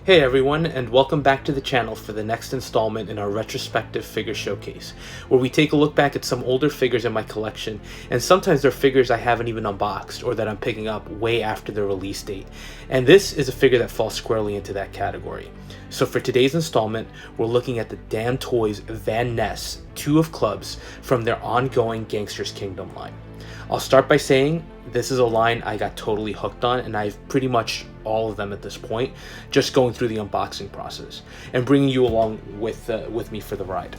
Hey everyone, and welcome back to the channel for the next installment in our retrospective figure showcase, where we take a look back at some older figures in my collection, and sometimes they're figures I haven't even unboxed or that I'm picking up way after their release date. And this is a figure that falls squarely into that category. So for today's installment, we're looking at the Damtoys Van Ness 2 of Clubs from their ongoing Gangsters Kingdom line. I'll start by saying this is a line I got totally hooked on, and I've pretty much all of them at this point, just going through the unboxing process and bringing you along with me for the ride.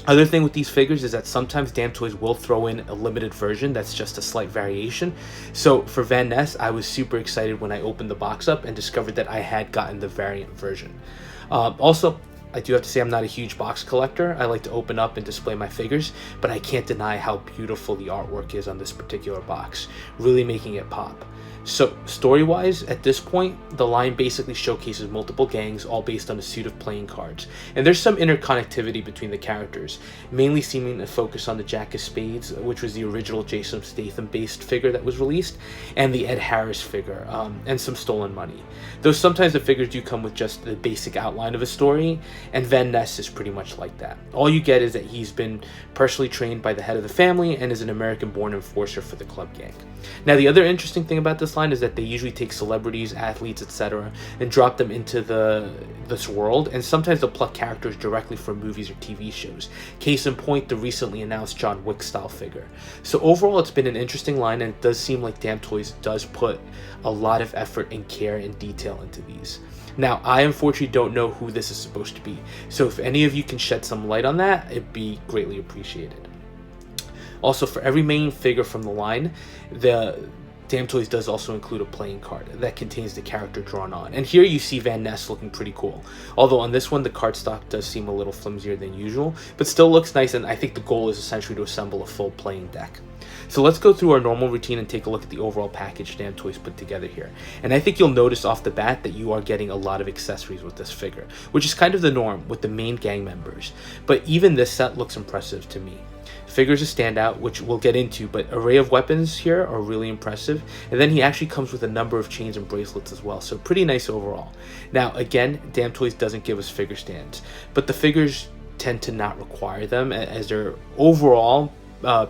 Other thing with these figures is that sometimes Damtoys will throw in a limited version that's just a slight variation. So for Van Ness, I was super excited when I opened the box up and discovered that I had gotten the variant version. Also, I do have to say I'm not a huge box collector. I like to open up and display my figures, but I can't deny how beautiful the artwork is on this particular box, really making it pop. So story-wise, at this point, the line basically showcases multiple gangs, all based on a suit of playing cards. And there's some interconnectivity between the characters, mainly seeming to focus on the Jack of Spades, which was the original Jason Statham-based figure that was released, and the Ed Harris figure, and some stolen money. Though sometimes the figures do come with just the basic outline of a story, and Van Ness is pretty much like that. All you get is that he's been personally trained by the head of the family and is an American-born enforcer for the club gang. Now, the other interesting thing about this line is that they usually take celebrities, athletes, etc., and drop them into this world, and sometimes they'll pluck characters directly from movies or TV shows. Case in point, the recently announced John Wick style figure. So overall, it's been an interesting line, and it does seem like Damtoys does put a lot of effort and care and detail into these. Now, I unfortunately don't know who this is supposed to be, so if any of you can shed some light on that, it'd be greatly appreciated. Also, for every main figure from the line, the Damtoys does also include a playing card that contains the character drawn on. And here you see Van Ness looking pretty cool. Although on this one, the cardstock does seem a little flimsier than usual, but still looks nice, and I think the goal is essentially to assemble a full playing deck. So let's go through our normal routine and take a look at the overall package Damtoys put together here. And I think you'll notice off the bat that you are getting a lot of accessories with this figure, which is kind of the norm with the main gang members. But even this set looks impressive to me. Figures a standout, which we'll get into, but array of weapons here are really impressive. And then he actually comes with a number of chains and bracelets as well, so pretty nice overall. Now again, Damtoys doesn't give us figure stands, but the figures tend to not require them, as they're overall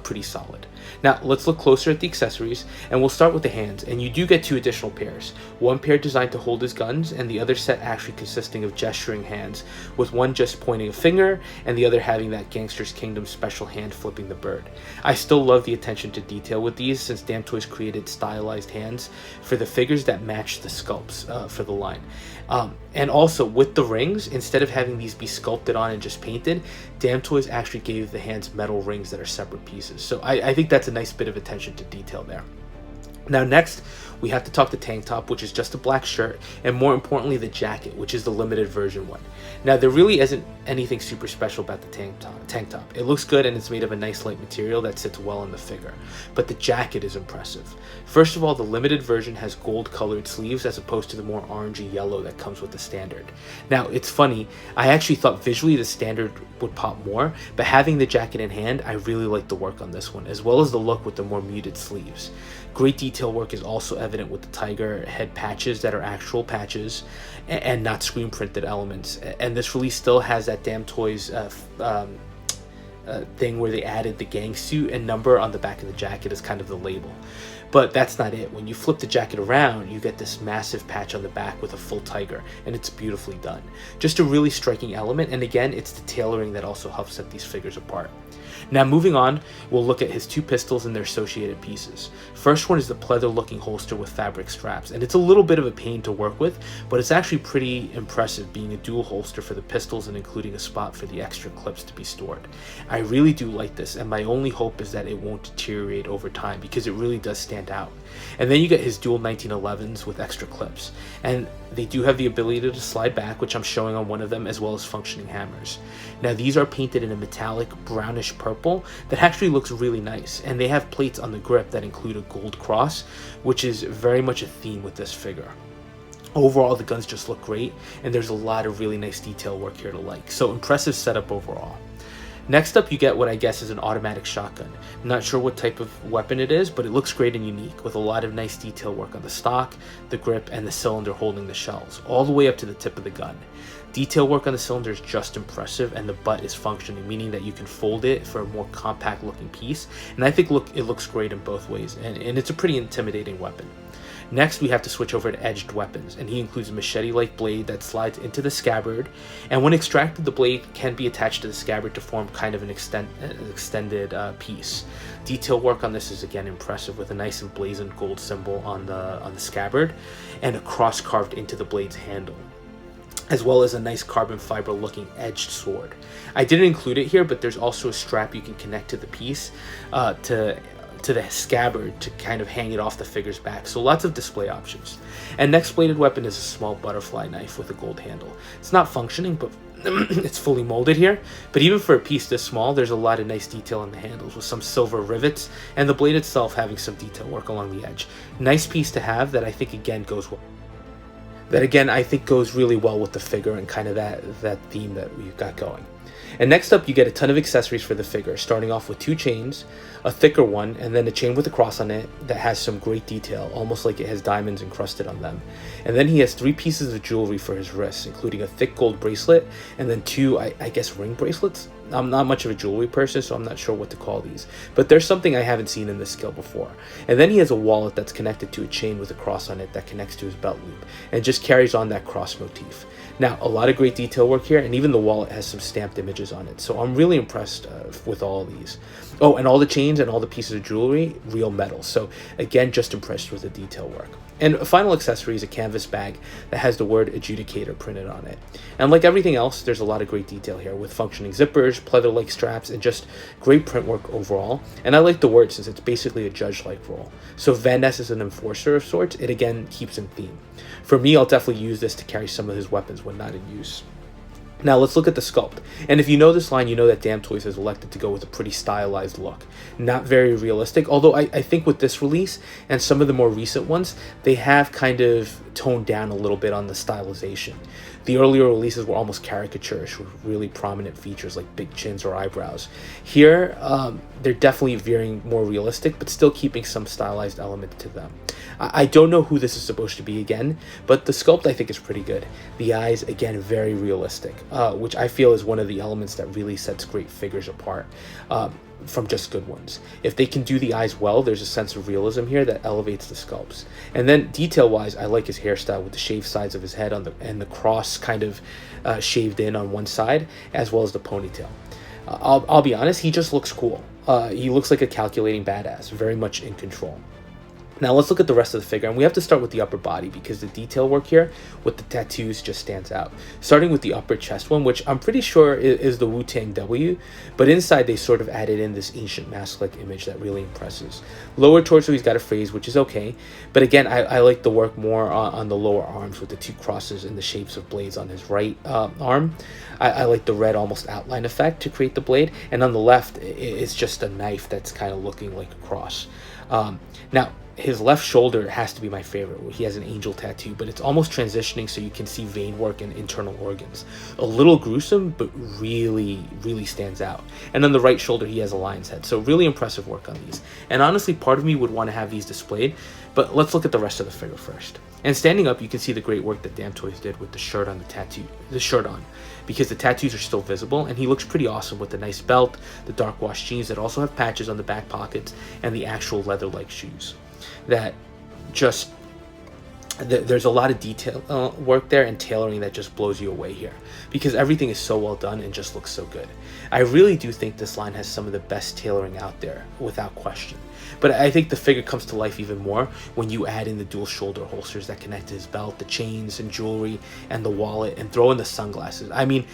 pretty solid. Now let's look closer at the accessories, and we'll start with the hands. And you do get 2 additional pairs, one pair designed to hold his guns, and the other set actually consisting of gesturing hands, with one just pointing a finger and the other having that Gangsters Kingdom special hand flipping the bird. I still love the attention to detail with these, since Damtoys created stylized hands for the figures that match the sculpts for the line. And also with the rings, instead of having these be sculpted on and just painted, Damtoys actually gave the hands metal rings that are separate pieces. So I think that's a nice bit of attention to detail there. Now next, we have to talk the tank top, which is just a black shirt, and more importantly the jacket, which is the limited version one. Now there really isn't anything super special about the tank top. It looks good and it's made of a nice light material that sits well in the figure, but the jacket is impressive. First of all, the limited version has gold colored sleeves as opposed to the more orangey yellow that comes with the standard. Now it's funny, I actually thought visually the standard would pop more, but having the jacket in hand, I really like the work on this one, as well as the look with the more muted sleeves. Great detail work is also evident with the tiger head patches that are actual patches and not screen printed elements. And this release still has that Damtoys thing where they added the gang suit and number on the back of the jacket as kind of the label. But that's not it. When you flip the jacket around, you get this massive patch on the back with a full tiger, and it's beautifully done. Just a really striking element, and again, it's the tailoring that also helps set these figures apart. Now moving on, we'll look at his 2 pistols and their associated pieces. First one is the pleather looking holster with fabric straps, and it's a little bit of a pain to work with, but it's actually pretty impressive being a dual holster for the pistols and including a spot for the extra clips to be stored. I really do like this, and my only hope is that it won't deteriorate over time, because it really does stand out. And then you get his dual 1911s with extra clips, and they do have the ability to slide back, which I'm showing on one of them, as well as functioning hammers. Now these are painted in a metallic brownish purple that actually looks really nice, and they have plates on the grip that include a gold cross, which is very much a theme with this figure. Overall, the guns just look great, and there's a lot of really nice detail work here to like, so impressive setup overall. Next up, you get what I guess is an automatic shotgun. Not sure what type of weapon it is, but it looks great and unique, with a lot of nice detail work on the stock, the grip, and the cylinder holding the shells, all the way up to the tip of the gun. Detail work on the cylinder is just impressive, and the butt is functioning, meaning that you can fold it for a more compact looking piece, and I think it looks great in both ways, and it's a pretty intimidating weapon. Next, we have to switch over to edged weapons, and he includes a machete-like blade that slides into the scabbard, and when extracted, the blade can be attached to the scabbard to form kind of an extended piece. Detail work on this is again impressive, with a nice emblazoned gold symbol on the scabbard, and a cross carved into the blade's handle, as well as a nice carbon fiber looking edged sword. I didn't include it here, but there's also a strap you can connect to the piece to the scabbard to kind of hang it off the figure's back, so lots of display options. And next bladed weapon is a small butterfly knife with a gold handle. It's not functioning, but it's fully molded here, but even for a piece this small, there's a lot of nice detail on the handles, with some silver rivets, and the blade itself having some detail work along the edge. Nice piece to have that I think again goes well. That again I think goes really well with the figure and kind of that theme that we've got going. And next up, you get a ton of accessories for the figure, starting off with 2 chains, a thicker one, and then a chain with a cross on it that has some great detail, almost like it has diamonds encrusted on them. And then he has 3 pieces of jewelry for his wrists, including a thick gold bracelet, and then 2, I guess, ring bracelets? I'm not much of a jewelry person, so I'm not sure what to call these, but there's something I haven't seen in this skill before. And then he has a wallet that's connected to a chain with a cross on it that connects to his belt loop, and just carries on that cross motif. Now, a lot of great detail work here, and even the wallet has some stamped images on it, so I'm really impressed with all of these. Oh, and all the chains and all the pieces of jewelry, real metal, so again, just impressed with the detail work. And a final accessory is a canvas bag that has the word adjudicator printed on it. And like everything else, there's a lot of great detail here, with functioning zippers, pleather-like straps, and just great print work overall. And I like the word since it's basically a judge-like role. So if Ness is an enforcer of sorts, it again keeps in theme. For me, I'll definitely use this to carry some of his weapons when not in use. Now let's look at the sculpt, and if you know this line, you know that Damtoys has elected to go with a pretty stylized look. Not very realistic, although I think with this release and some of the more recent ones, they have kind of toned down a little bit on the stylization. The earlier releases were almost caricaturish with really prominent features like big chins or eyebrows. Here, they're definitely veering more realistic, but still keeping some stylized element to them. I don't know who this is supposed to be again, but the sculpt I think is pretty good. The eyes, again, very realistic, which I feel is one of the elements that really sets great figures apart from just good ones. If they can do the eyes well, there's a sense of realism here that elevates the sculpts. And then detail-wise, I like his hairstyle with the shaved sides of his head and the cross kind of shaved in on one side, as well as the ponytail. I'll be honest, he just looks cool. He looks like a calculating badass, very much in control. Now let's look at the rest of the figure, and we have to start with the upper body because the detail work here with the tattoos just stands out. Starting with the upper chest one, which I'm pretty sure is the Wu-Tang W, but inside they sort of added in this ancient mask-like image that really impresses. Lower torso, he's got a phrase, which is okay, but again, I like the work more on the lower arms with the 2 crosses in the shapes of blades on his right arm. I like the red almost outline effect to create the blade, and on the left, it's just a knife that's kind of looking like a cross. Now, his left shoulder has to be my favorite. He has an angel tattoo, but it's almost transitioning so you can see vein work and internal organs. A little gruesome, but really, really stands out. And on the right shoulder, he has a lion's head. So really impressive work on these. And honestly, part of me would want to have these displayed, but let's look at the rest of the figure first. And standing up, you can see the great work that Damtoys did with the shirt on because the tattoos are still visible, and he looks pretty awesome with the nice belt, the dark wash jeans that also have patches on the back pockets, and the actual leather-like shoes. That just there's a lot of detail work there and tailoring that just blows you away here because everything is so well done and just looks so good. I really do think this line has some of the best tailoring out there without question, but I think the figure comes to life even more when you add in the dual shoulder holsters that connect to his belt, the chains and jewelry and the wallet, and throw in the sunglasses. I mean,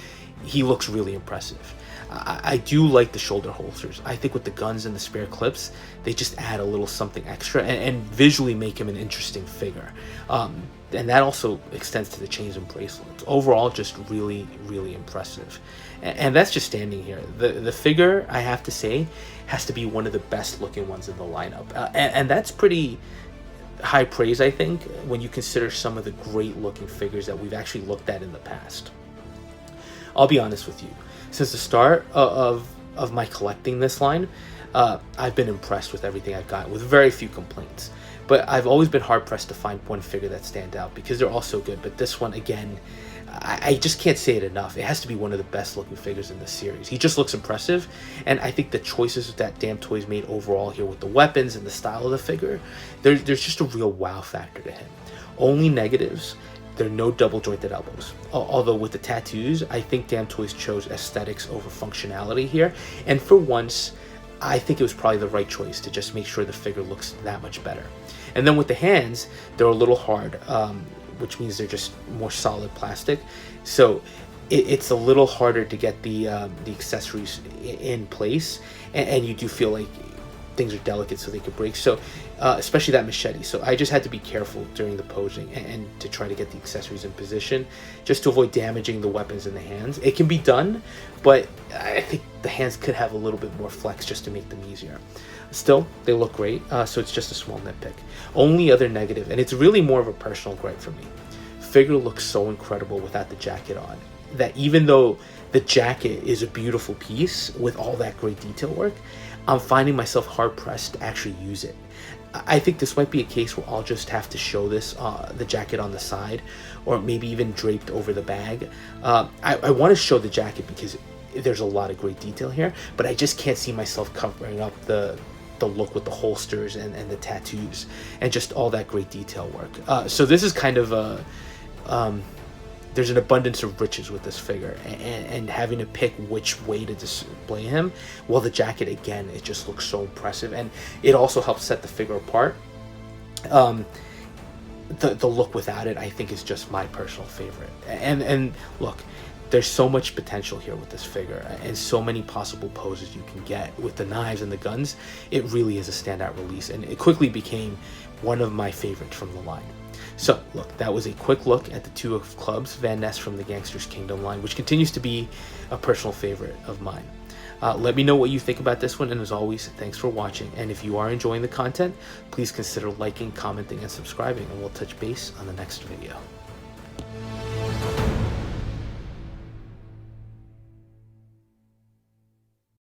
he looks really impressive. I do like the shoulder holsters. I think with the guns and the spare clips, they just add a little something extra and visually make him an interesting figure. And that also extends to the chains and bracelets. Overall, just really, really impressive. And that's just standing here. The figure, I have to say, has to be one of the best looking ones in the lineup. And that's pretty high praise, I think, when you consider some of the great looking figures that we've actually looked at in the past. I'll be honest with you. Since the start of of my collecting this line, I've been impressed with everything I've got, with very few complaints. But I've always been hard-pressed to find one figure that stands out, because they're all so good. But this one, again, I just can't say it enough. It has to be one of the best-looking figures in this series. He just looks impressive, and I think the choices that Damtoys made overall here with the weapons and the style of the figure, there's just a real wow factor to him. Only negatives: there are no double-jointed elbows. Although with the tattoos, I think Damtoys chose aesthetics over functionality here, and for once, I think it was probably the right choice to just make sure the figure looks that much better. And then with the hands, they're a little hard, which means they're just more solid plastic. So it's a little harder to get the accessories in place, and you do feel like things are delicate so they could break. So especially that machete. So I just had to be careful during the posing and to try to get the accessories in position, just to avoid damaging the weapons in the hands. It can be done, but I think the hands could have a little bit more flex just to make them easier. Still, they look great, so it's just a small nitpick. Only other negative, and it's really more of a personal gripe for me: figure looks so incredible without the jacket on, that even though the jacket is a beautiful piece with all that great detail work, I'm finding myself hard-pressed to actually use it. I think this might be a case where I'll just have to show this, the jacket on the side, or maybe even draped over the bag. I want to show the jacket because there's a lot of great detail here, but I just can't see myself covering up the look with the holsters and the tattoos and just all that great detail work. So this is kind of a... there's an abundance of riches with this figure, and having to pick which way to display him. Well, the jacket, again, it just looks so impressive, and it also helps set the figure apart. The look without it, I think, is just my personal favorite. And look, there's so much potential here with this figure, and so many possible poses you can get with the knives and the guns. It really is a standout release, and it quickly became one of my favorites from the line. So, look, that was a quick look at the two of clubs, Van Ness from the Gangsters Kingdom line, which continues to be a personal favorite of mine. Let me know what you think about this one, and as always, thanks for watching. And if you are enjoying the content, please consider liking, commenting, and subscribing, and we'll touch base on the next video.